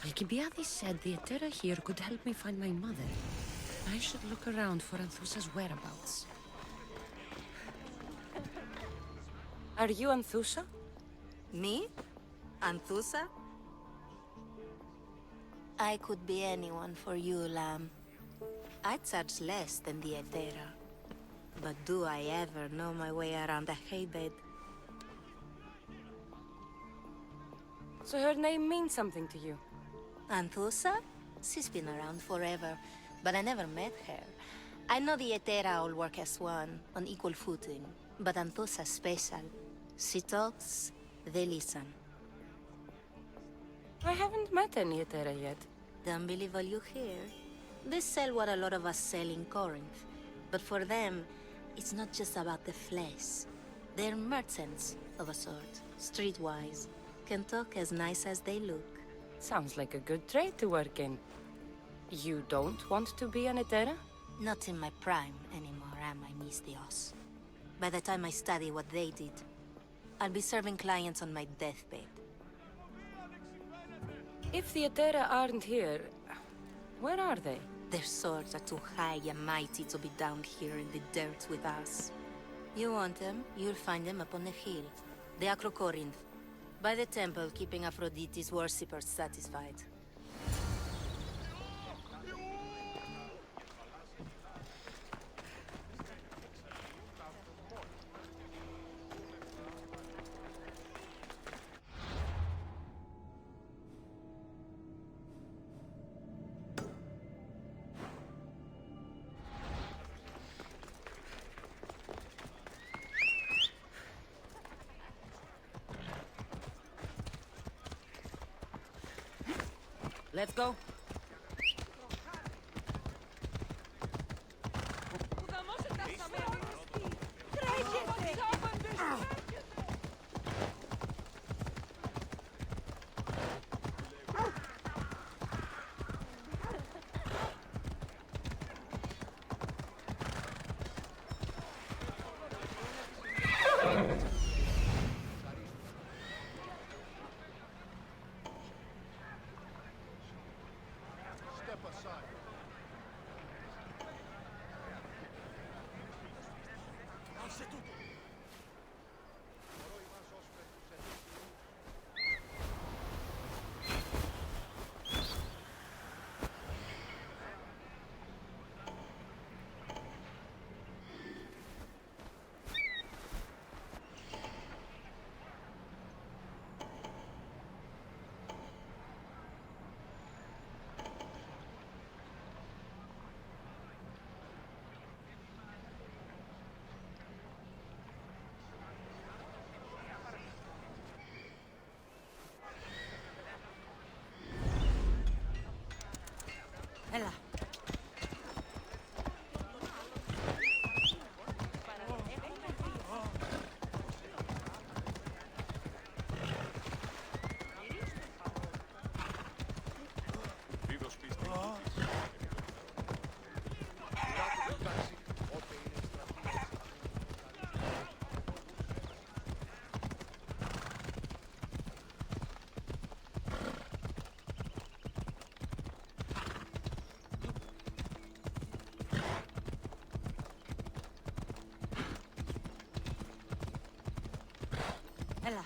Alcibiades said the Etera here could help me find my mother. I should look around for Anthusa's whereabouts. Are you Anthusa? Me? Anthusa? I could be anyone for you, Lamb. I charge less than the Etera. But do I ever know my way around a haybed? So her name means something to you? Anthusa? She's been around forever, but I never met her. I know the Etera all work as one, on equal footing. But Anthusa's special. She talks, they listen. I haven't met any Etera yet. Don't believe all you hear. They sell what a lot of us sell in Corinth. But for them, it's not just about the flesh. They're merchants, of a sort, streetwise. Can talk as nice as they look. Sounds like a good trade to work in. You don't want to be an Etera? Not in my prime anymore, am I, Miss Dios? By the time I study what they did, I'll be serving clients on my deathbed. If the Etera aren't here, where are they? Their swords are too high and mighty to be down here in the dirt with us. You want them, you'll find them up on the hill. The Acro Corinth. By the temple, keeping Aphrodite's worshippers satisfied. Let's go. Έλα. Έλα.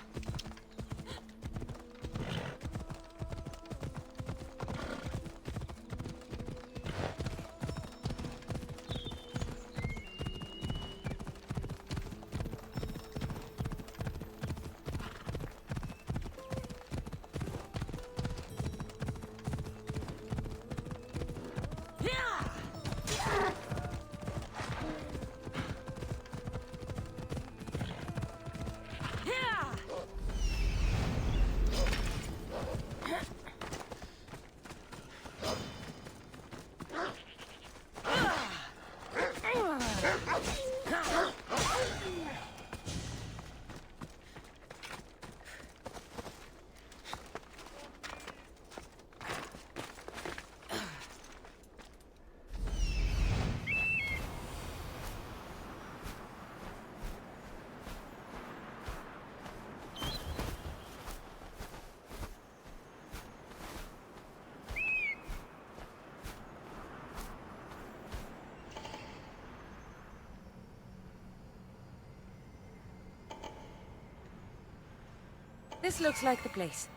This looks like the place.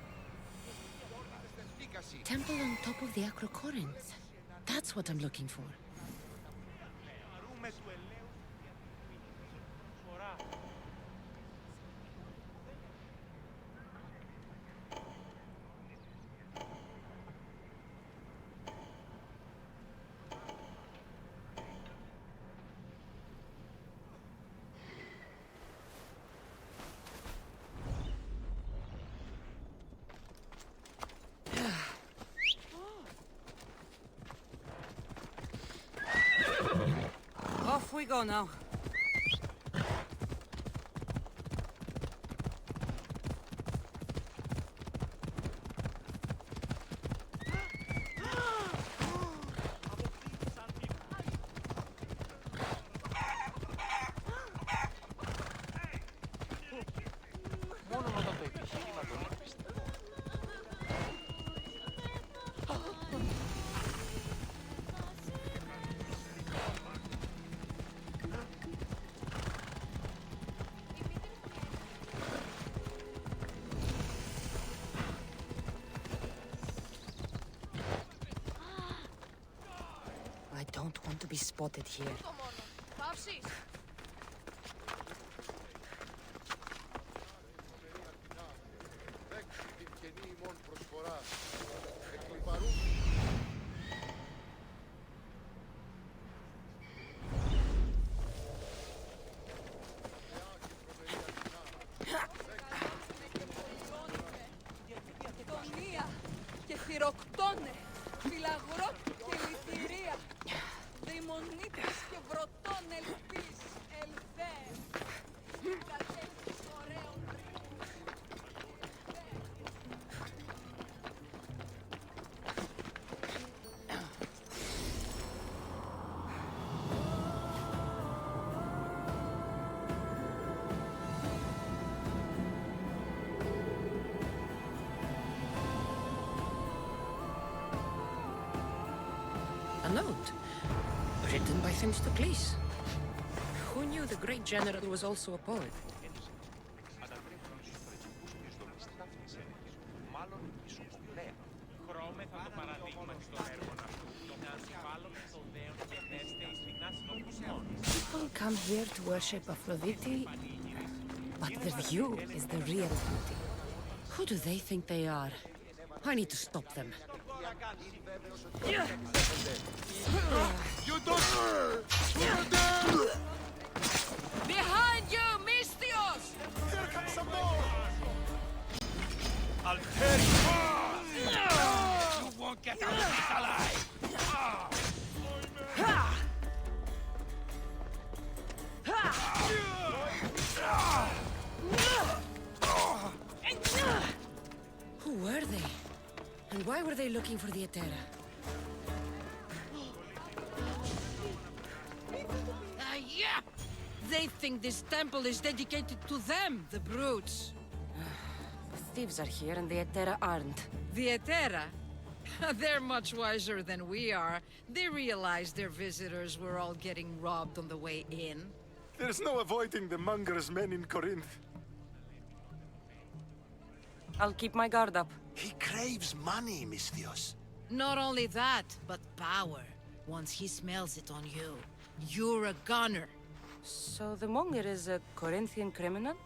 Temple on top of the Acrocorinth. That's what I'm looking for. Off we go now. I don't want to be spotted here. Τονία και χειροκτώνε, φυλαγρό και λυτηρία, δαιμονίτες και βρωτών ελπίς, ελθέ, κατέχεις ωραίων A note. Written by Themistocles. Who knew the great general was also a poet? People come here to worship Aphrodite, but the view is the real beauty. Who do they think they are? I need to stop them. You don't... Behind you, Mystios! Here comes some more! I'll tear you apart! You won't get out of this alive! Who were they? And why were they looking for the Etera? Yeah! They think this temple is dedicated to them, the brutes. The thieves are here and the Etera aren't. The Etera? They're much wiser than we are. They realized their visitors were all getting robbed on the way in. There's no avoiding the monger's men in Corinth. I'll keep my guard up. He craves money, Misthios. Not only that, but power. Once he smells it on you, you're a gunner. So the monger is a Corinthian criminal?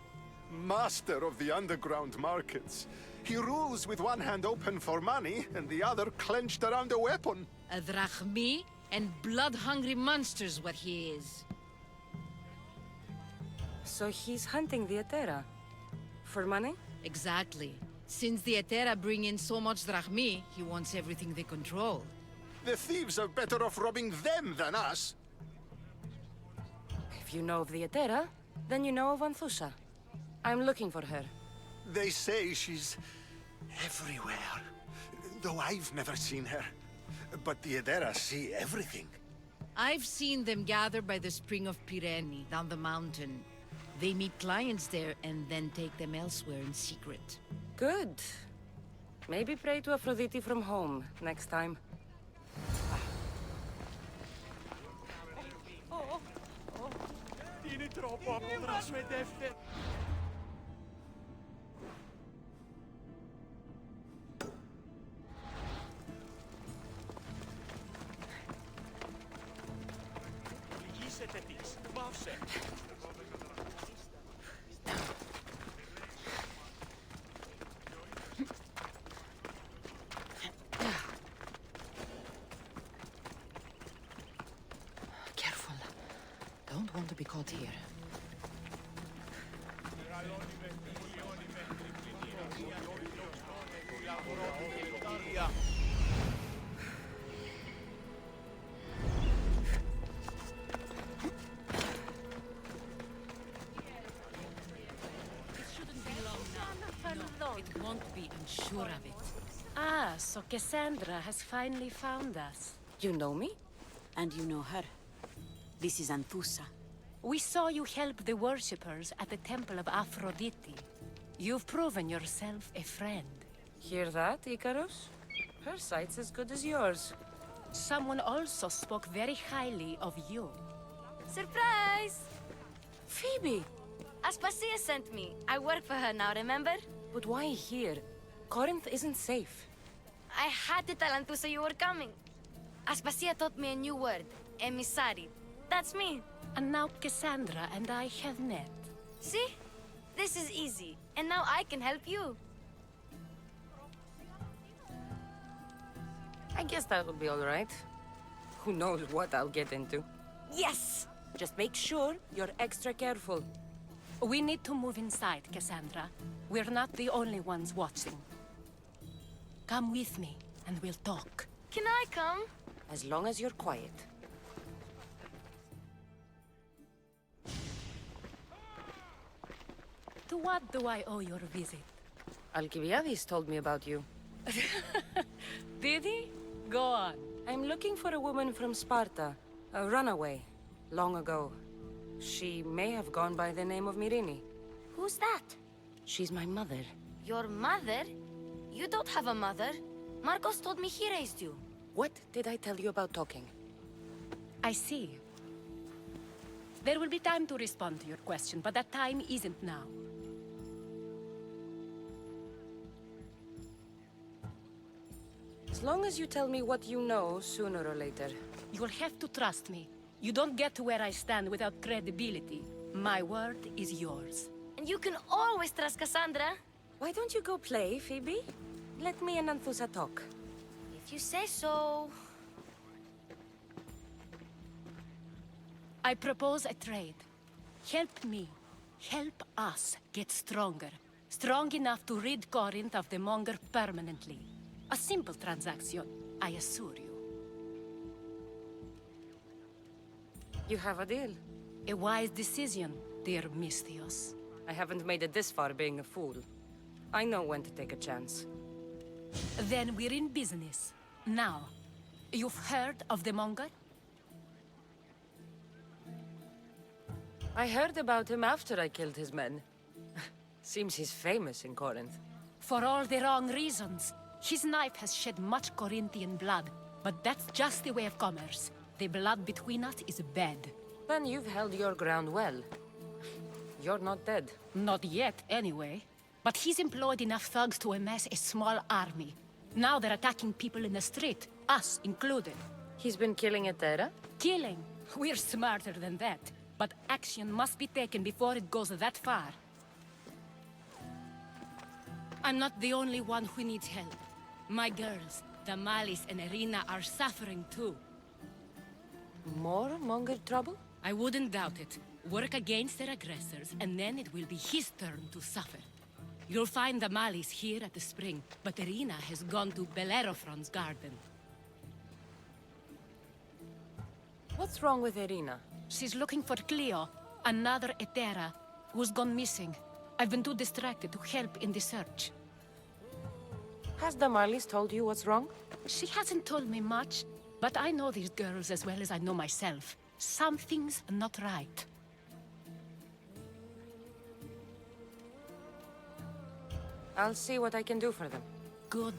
Master of the underground markets. He rules with one hand open for money and the other clenched around a weapon. A drachmi and blood-hungry monster's what he is. So he's hunting the Etera? For money? Exactly. Since the Etera bring in so much drachmi, he wants everything they control. The thieves are better off robbing them than us. If you know of the Etera, then you know of Anthusha. I'm looking for her. They say she's everywhere, though I've never seen her. But the Edera see everything. I've seen them gather by the spring of Pirene, down the mountain. They meet clients there and then take them elsewhere in secret. Good. Maybe pray to Aphrodite from home next time. Careful. Don't want to be caught here. It won't be, I'm sure of it. Ah, so Cassandra has finally found us. You know me? And you know her. This is Anthusa. We saw you help the worshippers at the Temple of Aphrodite. You've proven yourself a friend. Hear that, Icarus? Her sight's as good as yours. Someone also spoke very highly of you. Surprise! Phoebe! Aspasia sent me. I work for her now, remember? But why here? Corinth isn't safe. I had to tell Anthusa you were coming. Aspasia taught me a new word. Emissary. That's me. And now Cassandra and I have met. See? This is easy. And now I can help you. I guess that will be all right. Who knows what I'll get into. Yes! Just make sure you're extra careful. We need to move inside, Cassandra. We're not the only ones watching. Come with me, and we'll talk. Can I come? As long as you're quiet. To what do I owe your visit? Alcibiades told me about you. Did he? Go on. I'm looking for a woman from Sparta. A runaway. Long ago. She may have gone by the name of Myrine. Who's that? She's my mother. Your mother? You don't have a mother. Marcos told me he raised you. What did I tell you about talking? I see. There will be time to respond to your question, but that time isn't now. As long as you tell me what you know, sooner or later. You'll have to trust me. You don't get to where I stand without credibility. My word is yours. And you can always trust Cassandra. Why don't you go play, Phoebe? Let me and Anthusa talk. If you say so. I propose a trade. Help me. Help us get stronger. Strong enough to rid Corinth of the Monger permanently. A simple transaction, I assure you. You have a deal. A wise decision, dear Misthios. I haven't made it this far being a fool. I know when to take a chance. Then we're in business. Now, you've heard of the Monger? I heard about him after I killed his men. Seems he's famous in Corinth. For all the wrong reasons. His knife has shed much Corinthian blood, but that's just the way of commerce. The blood between us is bad. Then you've held your ground well. You're not dead. Not yet, anyway. But he's employed enough thugs to amass a small army. Now they're attacking people in the street, us included. He's been killing at Terra? Killing? We're smarter than that. But action must be taken before it goes that far. I'm not the only one who needs help. My girls, Damalis and Irina, are suffering too. More Monger trouble? I wouldn't doubt it. Work against their aggressors, and then it will be his turn to suffer. You'll find Damalis here at the spring, but Irina has gone to Bellerophon's garden. What's wrong with Irina? She's looking for Cleo, another Hetera, who's gone missing. I've been too distracted to help in the search. Has Damalis told you what's wrong? She hasn't told me much, but I know these girls as well as I know myself. Something's not right. I'll see what I can do for them. Good.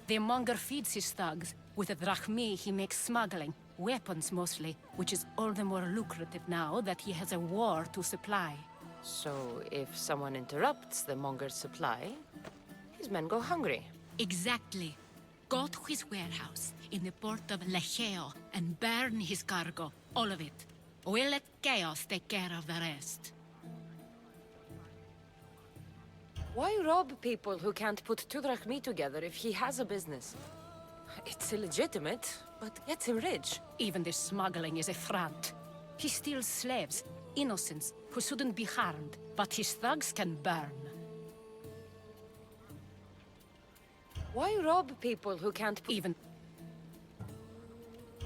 The Monger feeds his thugs. With the drachmi, he makes smuggling. Weapons, mostly, which is all the more lucrative now that he has a war to supply. So, if someone interrupts the Monger's supply, his men go hungry. Exactly. Go to his warehouse in the port of Lecheo and burn his cargo, all of it. We'll let chaos take care of the rest. Why rob people who can't put two drachmi together if he has a business? It's illegitimate, but gets him rich. Even this smuggling is a front. He steals slaves, innocents, who shouldn't be harmed, but his thugs can burn. Why rob people who can't put... Even...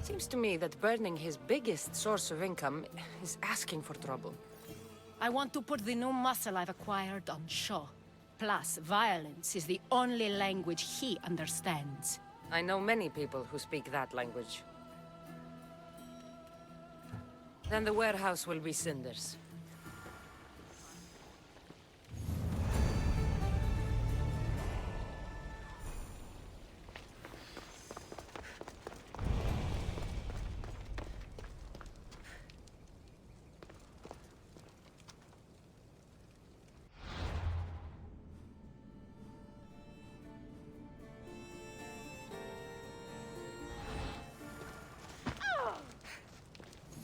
Seems to me that burning his biggest source of income is asking for trouble. I want to put the new muscle I've acquired on show. Plus, violence is the only language he understands. I know many people who speak that language. Then the warehouse will be cinders.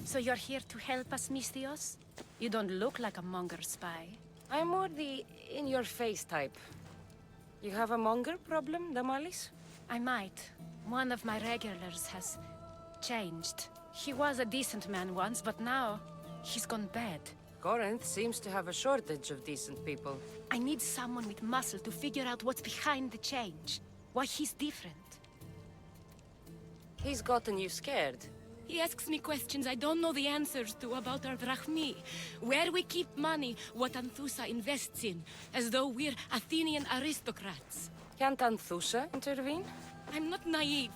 So you're here to help us, Mistios? You don't look like a monger spy. I'm more the in-your-face type. You have a monger problem, Damalis? I might. One of my regulars has changed. He was a decent man once, but now he's gone bad. Corinth seems to have a shortage of decent people. I need someone with muscle to figure out what's behind the change. Why he's different. He's gotten you scared. He asks me questions I don't know the answers to about our drachmi. Where we keep money, what Anthusa invests in. As though we're Athenian aristocrats. Can't Anthusa intervene? I'm not naive.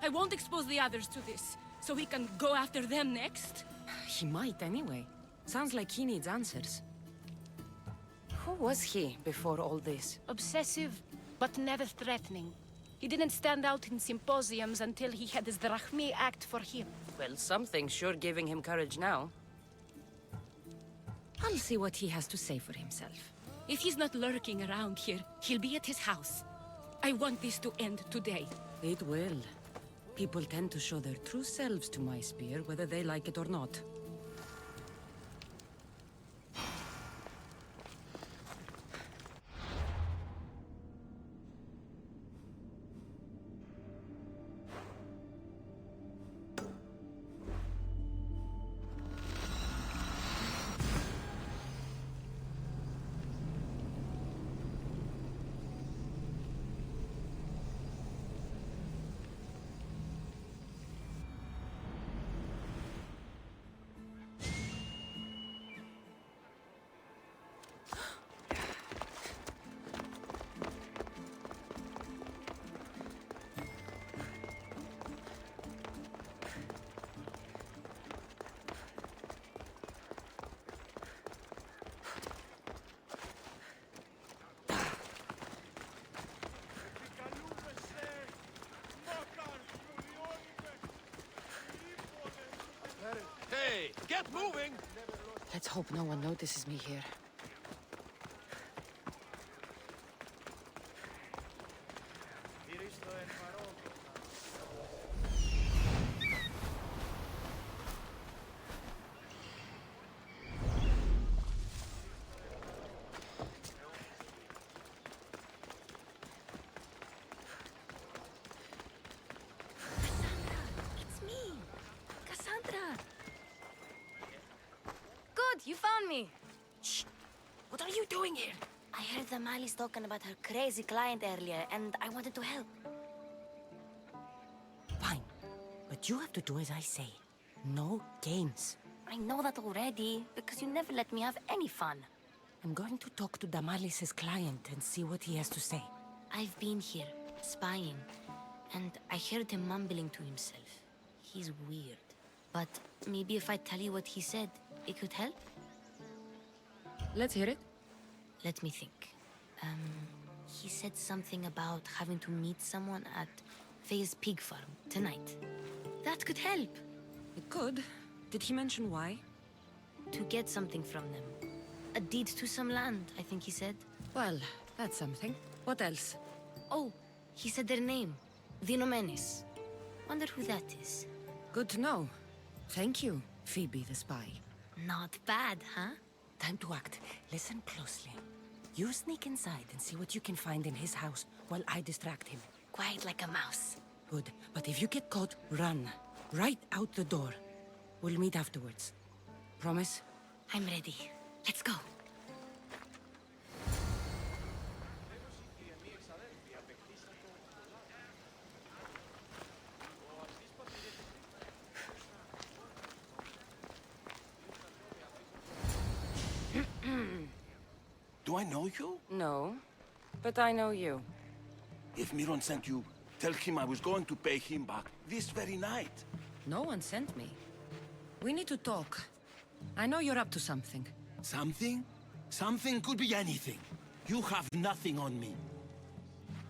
I won't expose the others to this. So we can go after them next? He might anyway. Sounds like he needs answers. Who was he before all this? Obsessive, but never threatening. He didn't stand out in symposiums until he had his drachmi act for him. Well, something's sure giving him courage now. I'll see what he has to say for himself. If he's not lurking around here, he'll be at his house. I want this to end today. It will. People tend to show their true selves to my spear, whether they like it or not. Hey, get moving! Let's hope no one notices me here. It's me, Cassandra. Good, you found me. Shh! What are you doing here? I heard the Mali's talking about her crazy client earlier, and I wanted to help. Fine. But you have to do as I say. No games. I know that already, because you never let me have any fun. I'm going to talk to Damalis's client and see what he has to say. I've been here, spying, and I heard him mumbling to himself. He's weird. But maybe if I tell you what he said, it could help? Let's hear it. Let me think. He said something about having to meet someone at Faye's pig farm tonight. That could help. It could. Did he mention why? To get something from them. A deed to some land, I think he said. Well, that's something. What else? Oh, he said their name. Vinomenes. Wonder who that is. Good to know. Thank you. Phoebe the spy. Not bad, huh? Time to act. Listen closely. You sneak inside and see what you can find in his house while I distract him. Quiet like a mouse. Good. But if you get caught, run. Right out the door. We'll meet afterwards. Promise? I'm ready. Let's go. Do I know you? No. But I know you. If Miron sent you, tell him I was going to pay him back this very night. No one sent me. We need to talk. I know you're up to something. Something? Something could be anything. You have nothing on me.